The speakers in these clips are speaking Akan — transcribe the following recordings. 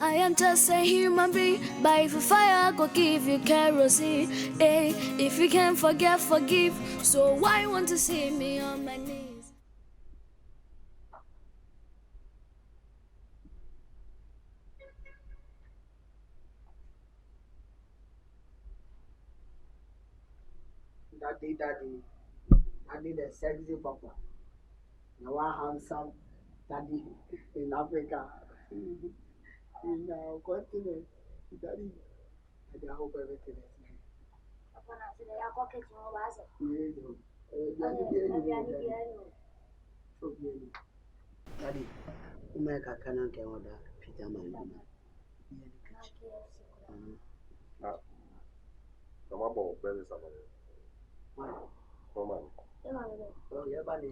I am just a human being, but if fire, I go give you kerosene. Hey, if you can't forget, forgive. So why want to see me on my knees? Daddy, the sexy papa. Now I handsome daddy in Africa. In our continent, daddy. I hope everything is nice. Papa, I said I got it to was it. Daddy, you make a canon can order Peter Man. I'm about very somebody. Woman. Oh, you're about to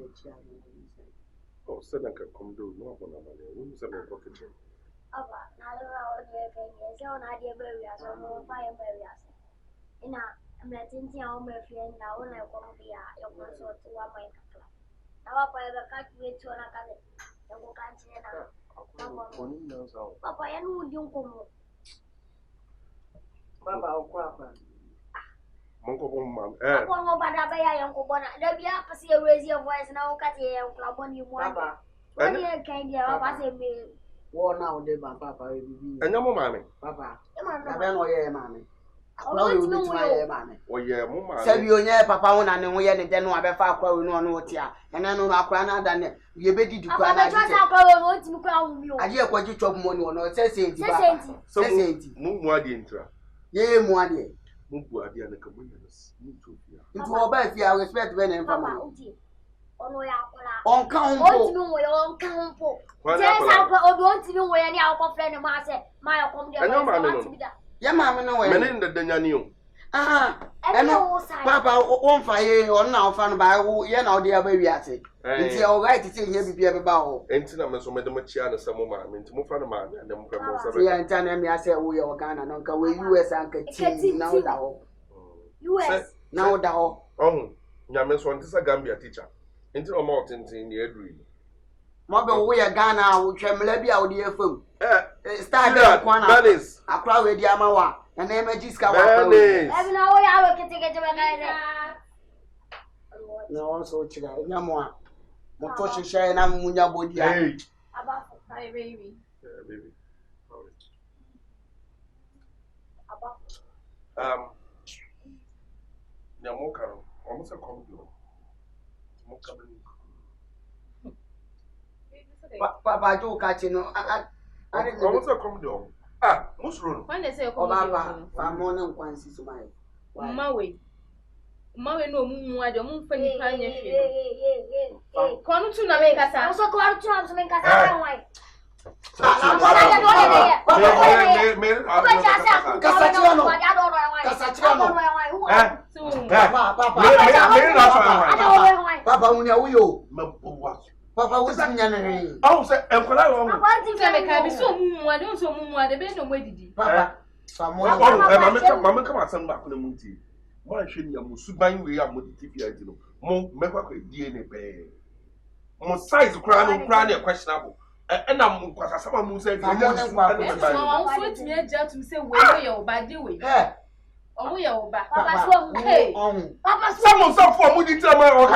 Oh, send a come do no one of them. Who's a pocket? Papa, now the world is on idea barriers or more fire barriers. And I'm letting you all my friend now when I come here, your consort to one my club. Now, Papa, I can't wait to another. The book can't see now. Papa, I know you come. Papa, I'll crack. Monko Mom, I won't go by the Uncle Bonnet. There be up to see a raise your voice now, Cathy, and club on you, Papa. When you can't get up, I say, war now, dear, my papa. And no more, mammy. Papa, I don't know your mammy. Oh, you know my mammy. Oh, yeah, Mumma. Said you, yeah, Papa, and we had a den of a far crowd on what here, and I know our crown than you better to cry. I hear what you talk money on, or says it. So, Mumma, the intra. Yea, more dear. Mumma, the other communities. It's all about if you respect when and family. On count, on count. Yes, I don't even wear any alcohol friend of mine. My accommodations. Yeah, mamma, no way. Men in the Danyanium. And Papa won't fire or now found by who you know, dear baby. I say, it's all right to say here be ever bow. And Tina, so Madame Chiana, some woman, to move on a man, and then yeah, and tell me, I say, we are Ghana, and Uncle, we US Uncle now. US now, thou. Oh, Yamas one is a Gambia teacher. Into a mountain in the Edry. Mother, we are Ghana, which I'm Lebby out here from. Start that one. That is. I cry with Yamawa, and name a Jiska. Every now I will get to my guy. No, also, Yamwa. Motoshi share and I'm Munya Body. About my baby. Baby. Yamoka, almost a computer. Papa, do catch you. I didn't almost a computer. Ah, Muslim. When they say, Papa, I'm on one to smile. Maui. Maui no moon, I don't move for any kind of Come to Nameka, also called to make us away. Papa was in oh, say, and for that one, I be so moon, I don't so moon, the bed no way did you. Papa, someone, Mamma come and send back on the moon tea. Why should you Musuban we are with the TV? More make a DNA pay. More size crown questionable. And I'm someone who said, I want to me a judge to say, where you're by the way. Oh, we are back. Papa, someone some form would tell my own.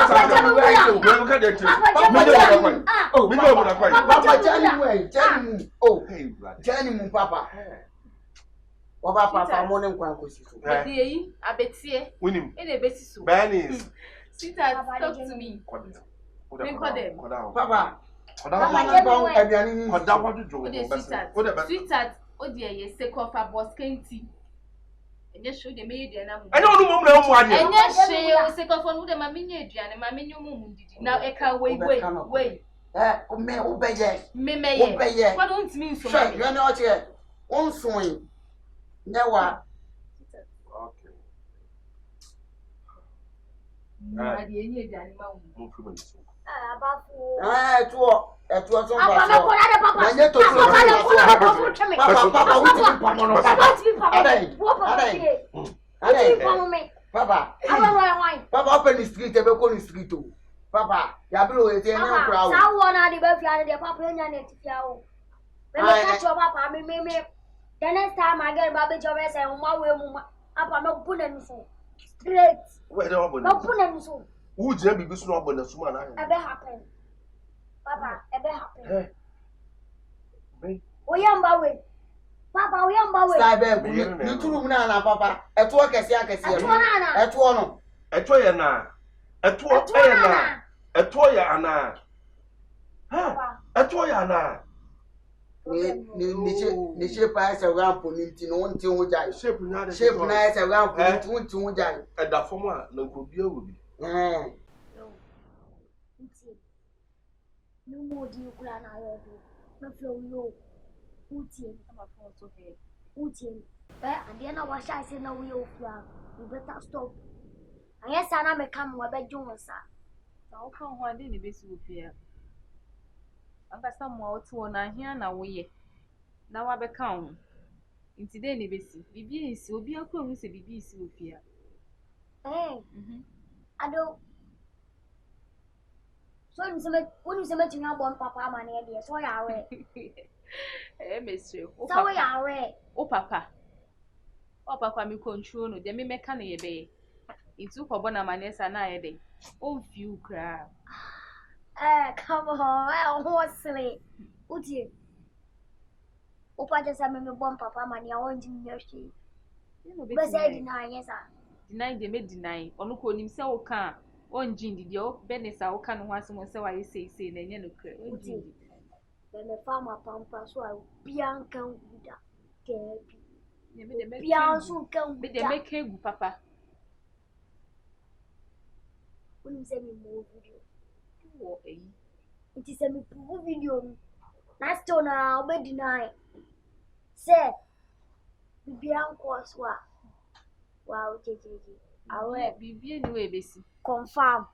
Papa. Oh, Papa, morning quanquis. I bet see winning in a basis. Bannies. Sit talk to me. Papa. Sweetheart, oh dear, yes, take off a boss canty. And just show the maid and I don't know one. And yes, she take off on with my minion and my minion. Now I can't wait. Me obey, me, what don't mean so much? You're not yet. On swing. Never. Okay. I didn't animal. About Papa, open the street, ever go the street too. Papa, you are below a crowd. I want to be a papa. catch your papa, me. The next time I get Baby Jones and my way, Papa, no put them so. Straight. Where the open? No put them so. Who Jemmy be so on the Suman? Ever happen. Papa, ever happen. Me? We am Bawe. Papa, we am Bawe. Sabe, you two na papa. At work as yakasi. At one. At Toyana. At Toyana. At Toyana. At Toyana. Ni shape as a ramp on it in one thing with that. Shape nice a ramp on it with that. At the former, no could be over. No more do you plan I no flow low. Uti, I'm a photo here. Uti, and then I was I say no we all flag. You better stop. I guess I may come where bed Jones, sir. I'll come one day in the base of here. I got some more to one here now. We now I become. In today, the base, BBS will be a cool with a BBC with here. Eh, I don't. So, when you say you have one papa, my dear, so I are. Eh, monsieur. So we are. Oh, papa. Oh, papa, me control no, they may make an bay. It's too for Bonamanesa and I day. Oh, few crab. Come on, I was silly. Uti. Opa just a me bomb papa, money, I want to know she. But I deny, yes, sir. Deny they may deny, or look on himself can. On Jin did your Benessa or can once more so I say, and you know, then the farmer pampa so I Bianca with that. Bianca can be the make a papa. When you send me more video, it is a more video. Last on our bed deny. Say, Bianca was what? Wow, I will be anyway, Bessie. Confirm.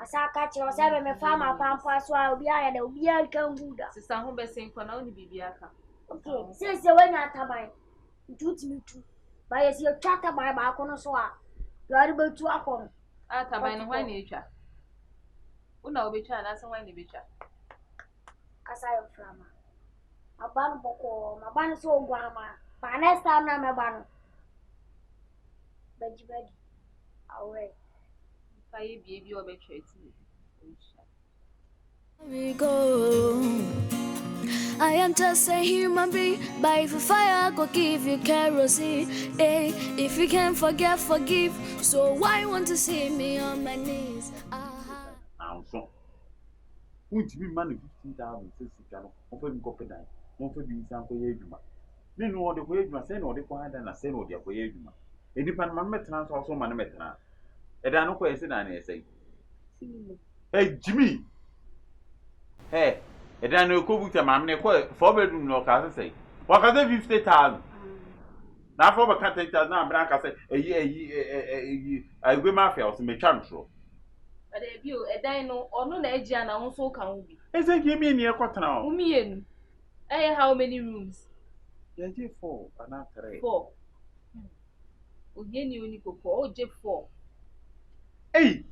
As I catch you, I me farmer pampa so I'll be I will be a can do that. Sister Humber saying for now, be Bianca. Okay, since the way not time, do to me too. But as you chatter by Bacono so you are able to account. At a man, why nature? Una be trying as one nature. As I am from a ban boko, my ban so grandma. By next time, I'm a ban. But you ready? Away. I baby or betray We go. I am just a human being, but if fire go give you kerosene. Hey, if you can't forget, forgive. So why want to see me on my knees? So, won't you be money 15,000 6,000? Offer me copy that. Won't be something for you. Then no other way you send or the quiet and a send or the way you. A dependent man also man metana. And I know question and say, hey, Jimmy. Hey, and I know cook to mammy, 4 bedroom no car say. What are they 50,000? Now for a cat take that now, Branca say, a year, I will mafia or some chantro. A debut, a dino, or no edge and also can be. Is it give me near quarter now? How many rooms? Yeah, 4 and not 3. 4. Ugeni Unico, oh, Jeff 4. Hey,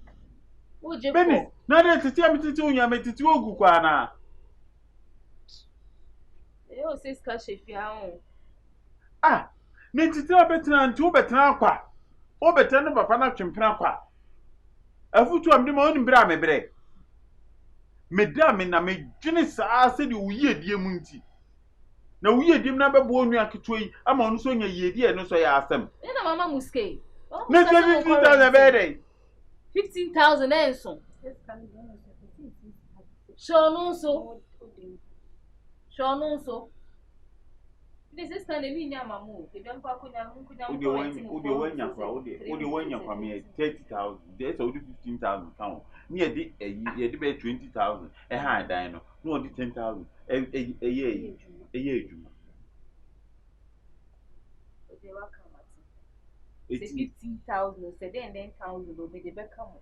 oh, Jeff, Benny, not to tell me to do you make it to Gukwana. They all say cash if you are. Ah, need to tell better than 2 better now. Oh, better than Papa Chimpana. A foot to a demon brame break. Madame, and I made Genesis, I said, you ye, dear Munty. No, we did never born you actually. I'm on so ye, dear, no, so I asked them. And a mamma musque. Not 15,000 a day. 15,000 and so. Sure, no, so. Sure, no, so. This is standing in Yamamu. If I'm talking, I'm going to me 30,000. There's only 15,000 pounds. Near the a 20,000. A high dino. No, 10,000. A year. A year. It's 15,000, said then 10,000 will be the back home.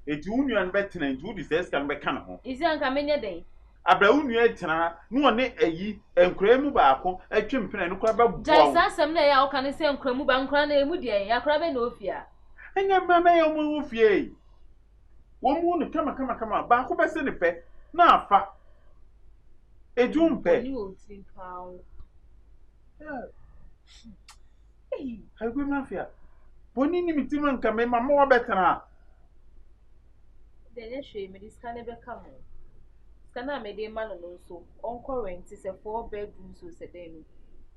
It's union better and 2 days can be come. Is there a many day? Abraun yetna no ne ayi enkremu baako atwempena no kra ba bo. Jaisa asem na ya oka ne se enkremu ba nkra na emu de ya kra be na ofia. Enya mama ya mu ofie. Wo mu ne kama baako be se ne pe na afa. Ejumpe. Ni o tin pa. Hey, Hagwe Mafia. Boni ni mitima nka me mama wa betena. Then she me this can never come. Scana me de man no so. On rent is a 4-bedroom so se den.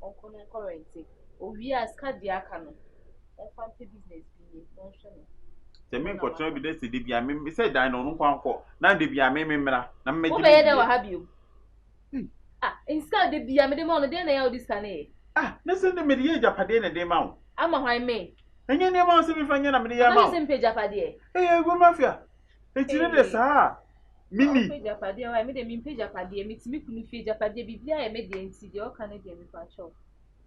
On rent. O wi aska dia aka no. On family business bi no hwe no. Se me nkotra bi de se de bia me se dan no nko anko. Na de bia me mra na me O be ye da wa ha bio. Ah, instead de bia me de mo no de na ya odi scan e. Ah, na se de me de japade na de ma wo. Ama hwan me. Enye ne ma se me fanya na me de ya ma. Ama se mpe japade. Hagwe Mafia. Etire de sa. Mini. Mpe japade wa me de mi mpe japade mi timi kunu fie japade bibia ye me de nti de o kan de mi fa cho.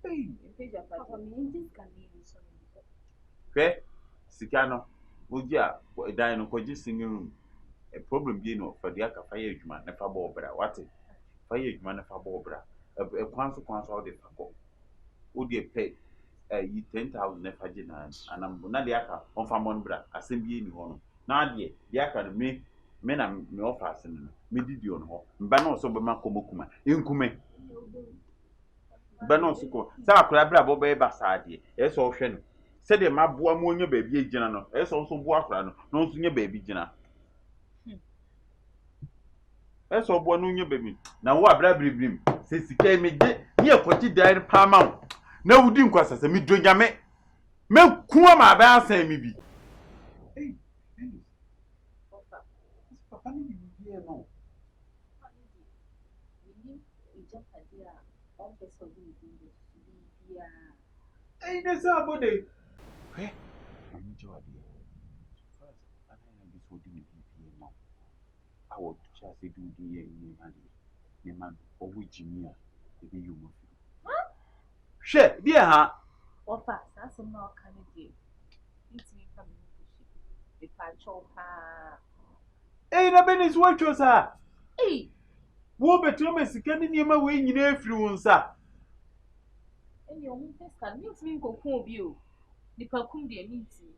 Mpe japade mi ndi scan e so. Hwe sika no ogi a dan no koji singing room a problem bi no for dia ka fire adwuma na fa bo obra wate fire adwuma na fa bo obra e kwanso all the fako o de pay yi 10,000 na fa gina anam na dia ka on fa mon bra asem bi ni ho no na de dia ka no me na me offer asen no me didi on ho mba na so be ma komokuma enkume mba na so ko sa akura bra bo be ba sa de e so hwe no said the maboa mo nya baabi agina no e so so bo akra no no nso nya baabi gina e so bo no nya baabi na wo abra bribrim se sika me je ye kwoti dan pa ma wo na wudi nkwasa se me donya me kuwa ma ba asan mi bi papa ni bi e no ne sa bode I'm Jody. First, I think this would be now. I would just do the man or which me, the be you. Share, dear, huh? Or fast, that's a more kind of deal. It's me coming to the patcho. Hey, the Ben is what you say. Hey, Wo betu Mexican near my way in influence. and your own can meet me go home you. The Pacum dear meets me.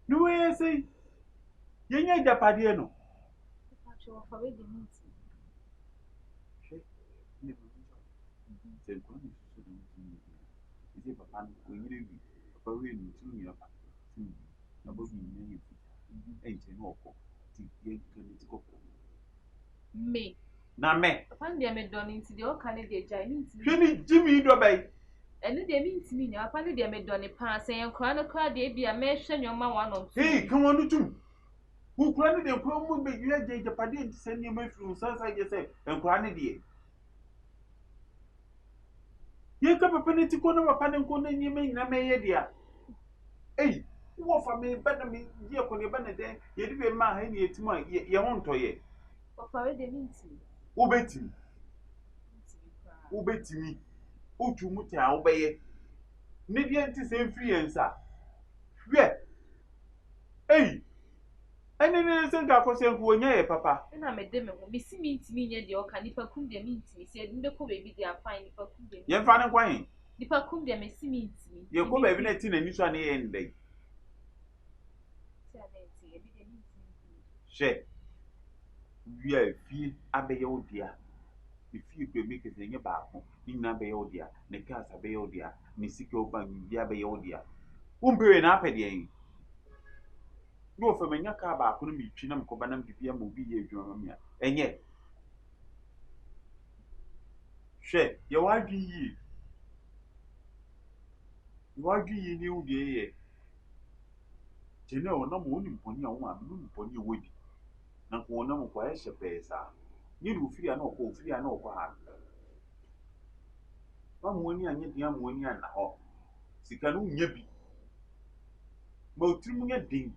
No way, I say. Yenya Japadiano. The patcho of already meets me. Is it Papa? We need Papa, we need to me about you. Ain't no go. Me. Na me. Upon the Medon into the old Canada giant. Jimmy do bay. And they means me now. Upon the Medon pass and crown a crowd, they be a mention your man one of. Hey, come on, do. Who granted the problem with you had Japan to send you my from Sunset, you say, and granted ye. You come a penny to corner of a pan and corner you may not may dear. Hey, what for me, better me, dear, when you're better there, you'd be a man, yet my, you won't toy ye. Of already means me. Obey me. O to muta obey. Maybe anti same free answer. Yeah. Hey. And then I think I was saying, Papa. And I made them miss me to me near the Okanipa cum de meet me, said in the baby they are fine if I could be. You're finding wine. If I come there, miss me to me. You go baby letting a new one end day. Share. We are few abey old dear. If you could make a thing about in Abbey Odia, the cast Abbey Odia, Missiko Bank, the Abbey Odia. Won't be an apple. No, for my car, couldn't be Chinam Cobanam to be a movie, and yet. Share, your wife ye. Why do you know the air? You know, no morning upon your one, upon your wood. Not one of quiet shares are. You do fear no go, fear no go. One money and yet young money and a hawk. Sicanu yebi. Motrimming a ding.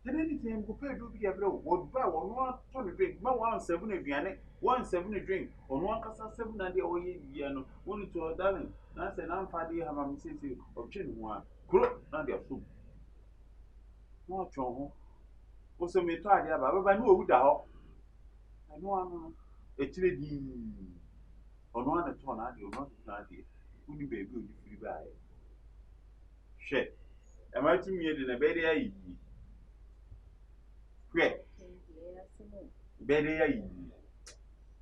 Then anything compared to be a blow, would buy 1 drink, no 1 7 a piano, 1 7 a drink, on 1 cassa 7 and the old piano, only to a darling. That's an unfaddy have a mistake of chin one. Crook, not your soup. No, Chong. Also, me try the other, but I know who the hawk. I know I'm a chilly on 1 at 1 idea, not an idea. Wouldn't be a good free buy. Shit. Am I to me in a bed? Quick. Better ya yi.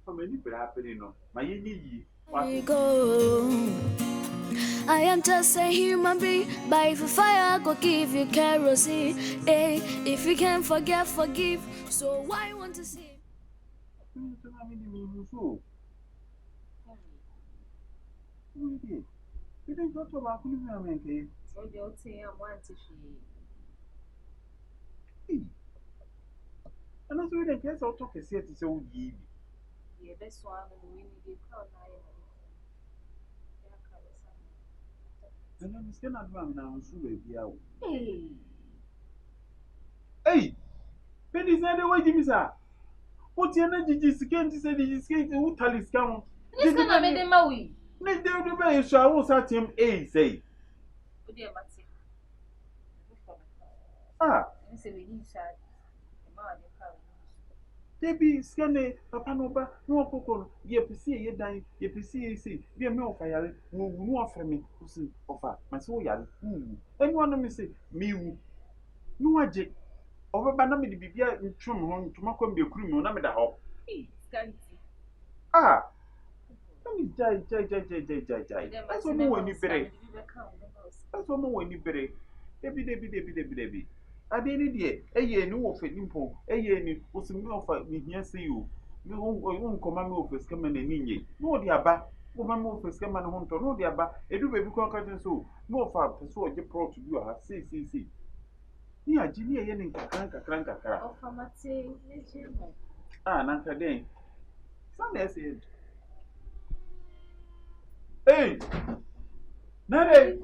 For many people happening no. My ye. I am just a human being, but if fire go give you kerosene, if you can forget, forgive. So why want to see? You didn't talk about me. So you'll say I want to see. And that's why the guests all talk a set is so ye. Yeah, best one we need to call And I'm still not running now, so Hey, hey, Penny said the way Jimmy sir. What's your energy? Just can't say this is who tell his count. this can I made them away. Let them do better, so I will start him a say. Good dear, Matty. Ah, You say we need sad. Debbie, scanner, Papa Noba, no cocoa, ye PC, ye die, ye PC, be a milk fire, no offer me, who see offer, my soul yard. Anyone of me say, me, no, I jig. Over Banami be beer in Trum home to make one be a crew, no, no matter how. Ah, let me die. That's one more when you pay. That's one more when you pay. Debbie. I didn't hear a year no of it, Nimpo, a year was a meal for me here. See you. You won't command me of a scam and ninja. No, dear ba, woman move a scam and home to no, dear ba, a do baby conquer so. No far, persuade your pro to do her. See. Yeah, Jimmy, a yenning cranka. Oh, for Matty, Ah, Nanka Dane. Sunday said, hey, Nade.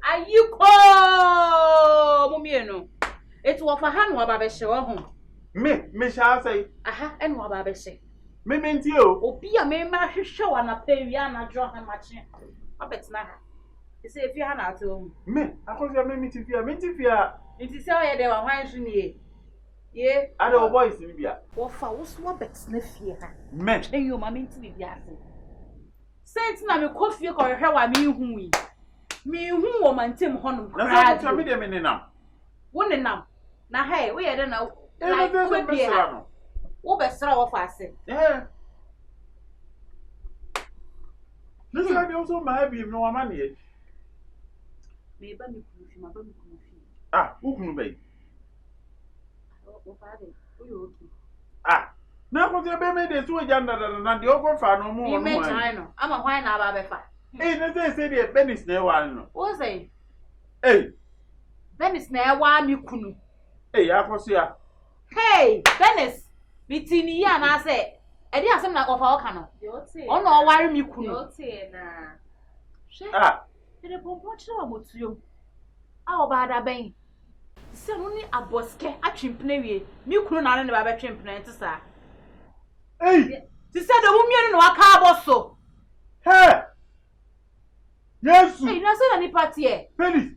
Ayuko mumieno etu ofa ha no aba be hye wo ho Me shall say, aha eno aba be hye me mentio. obi a me ma hwehwe wa na pawia na dro ha mache abetina ha ise efi ha na ato Me, akosia me mitifia. nti se oye de wa hwan so nie ye Ada o boys ni bia. wo fa wo so abetina fie ha Me. eyo ma menti bi ase sent na me kofie ko hwehwe wa me hu yi me hu wo mantem honum Na so me de me nenam. wo nenam na hey wo ye de na Like we be ha. wo be sra wo fa ase This is also my baby no amane. me ba me kufi ma ba me kufi Ah, ukunu be. wo fa de wo yo ki Ah. Na ko se be me de so janda na de okofa no mu ni onu me an. try no ama hwan na ba be fa Na say the Benis na wa no. wo say Hey, Venice na e wa me kunu hey, akosia. hey Venice bitini ya na say e di asem na ofa oka no you'll say, ono o ware me kunu you'll say, na. Ah, de pompo chira wa motuyo a oba da ben se no ni aboske atwempena wie me kunu na ne ba be twempena enti sa hey, ti se de mumienu no aka aboso hey. Yes. hey na se na ni party e Benis.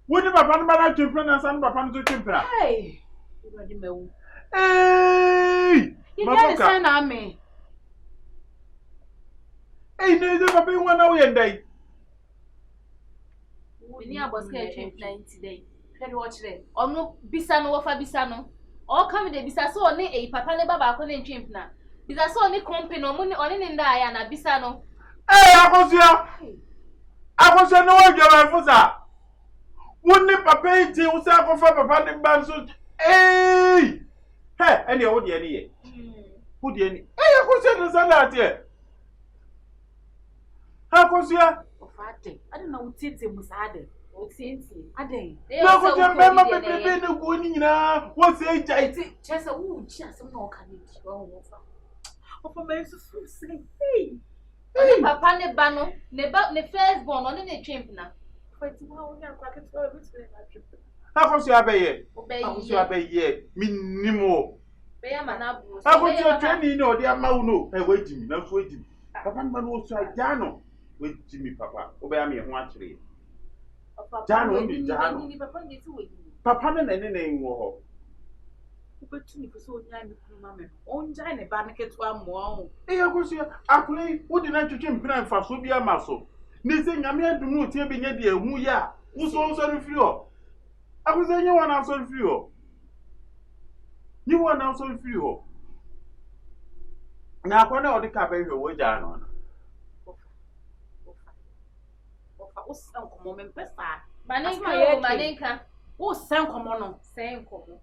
Wodi papa no bana twempra na san papa no to twempra. hey you di mewu Hey! you dey say na me Hey, neze papa nwa na wo yendai. Ni aboska etwe 90 day. Hwede wo kire. Ono bisa no wo fa bisa no. O ka me de bisa so ne papa ne baba ko ne ntwempna. Bisa so ne kompe no mo ne one ne nda ya na bisa no. Hey, akosia. Akosia no wa jara fusa. Woni papa iti wo sa akofa papa ne ban so. Hey! Hey, ene wo de ene ye. Wo de ene. Hey, akosia no salad ye. Akosia. ofate ade na utete musade O tienti. ade Na akosia be ma pepe ne go ni nyina. Wo se jai. ti chese wu ji asem na oka ne di wo fa ofa me susu say hey Oni papa ne ba no, ne first born ono ne twempna. fati wa wo nya kwa ke to bi tire na trip Akosia be ye. Obeyi. Akosia be ye. Minimo. Be ya mana buru. Akosia twani no de ama wo no. Hey, we jimi na so jimi. Papa no wo so ajano. We jimi papa. Obeya me ho akire. Jano ndi jano. Ni papa nge ti we. Papa ne nwo ho. obetu ni so nya mi kunu ma me onja ne ba ne keto amo o Akosia akule wo di na twetwe mpira mfa so bia ma so. Ni se nyame adum no tie bi nya de ehu ya. Wo so nso refiri ho. Akosia nya wana so refiri ho. You want also free ho. Na akwana odi ka be hwe wo ja no na. Ofa usan komo me pesa. Maninka. Usan komo no. Sen komo.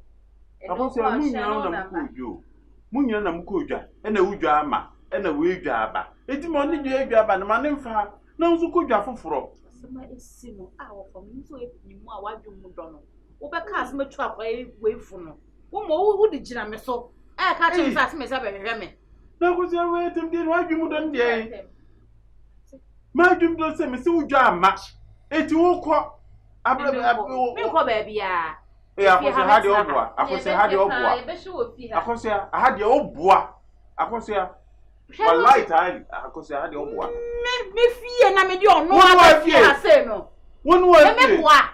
Akoso munya na mkojo. Munya na mkojo. E na wudwa ama. E na we dwa aba. Eti mo ni dwa aba na mane mfa. Na nso kodwa foforo. Asema esi no a ofa me nso ni mu a wadwo mu do no. Wo be ka asema tu akwa we fu no. Wo mo wo di gina me so. E ka che mfa asema se be hwehwe me. Na ko se we tem di wadwo mu do ndie. Ma dwum do se me se wudwa ama. Eti wo kọ abra me ko ba bia. Akoso ha de obua. Akoso ha de obua. Ye be hwe ofi ha. Akoso ha de obua. Akoso wallahi taali akoso ha de obua. Me fie na me de ono a fie ase no. Wonu wa fie. Me boa.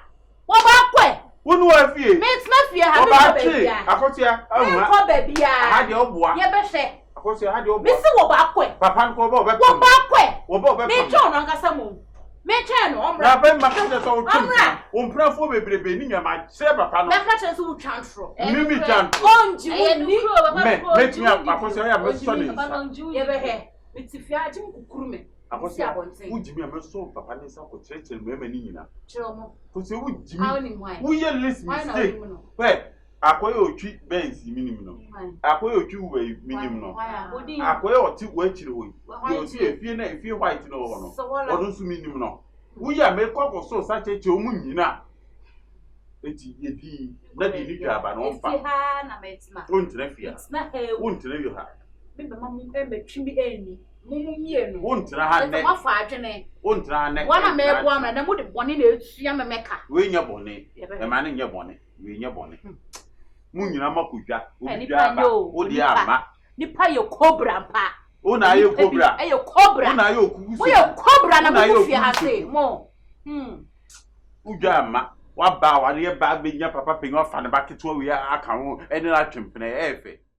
Wo ba kwe. Wonu wa fie. Me tna fie ha me ko ba bia. Akoso ahwa. Me ko ba bia. Ha de obua. Ye be hwe. Akoso ha de obua. Me se wo ba kwe. Papa nko ba obekọ. Wo ba kwe. Wo ba obekọ. Me cho no ngasa mo. Me che no omra. Na ba ma ka so twum. Omprafo bebrebe ni nyama se papa no. Me ka che so wo transfer. Mimi transfer. Onji wo ni. Me timi akoso ya me so ni. Ye be he. Me ti fi aji kukuru me. Akoso wujimi a me so papa ni sa ko cheche me ni nyina. Chiro mo. Ko se wujimi. How ni why? Wo ye list mistake. We akoye otwi bensi minim no. Akoye otwi we minim no. Akoye oti we chire wo. Ye oti efie na efie white no ho no. Odun su minim no. Wo ya me kokko so sa cheche o mu nyina. Eti yedi na de ni dwaba no fa. Eti ha na metina. Wontre fia. Na he. Wontre yo ha. Me be mamu embe twimi eni. Mumu mie no. Wontre ha ne. Ma fa adwene. Wontre ha ne. Wana me ebo amra na mu de bone na etua me meka. We nya bone. E ma ne nya bone. We nya bone. Mu nyina makudwa. Odwa ba. Odi ama. Nipa ye cobra pa. Una ye cobra. Ayo cobra. Una ye okugu. Wo ye cobra na mu fie ha se. Mo. Udwa ama. Wa ba wa ye ba be nya papa pe ngo fa ne ba keto we aka ho ene na twempene efe.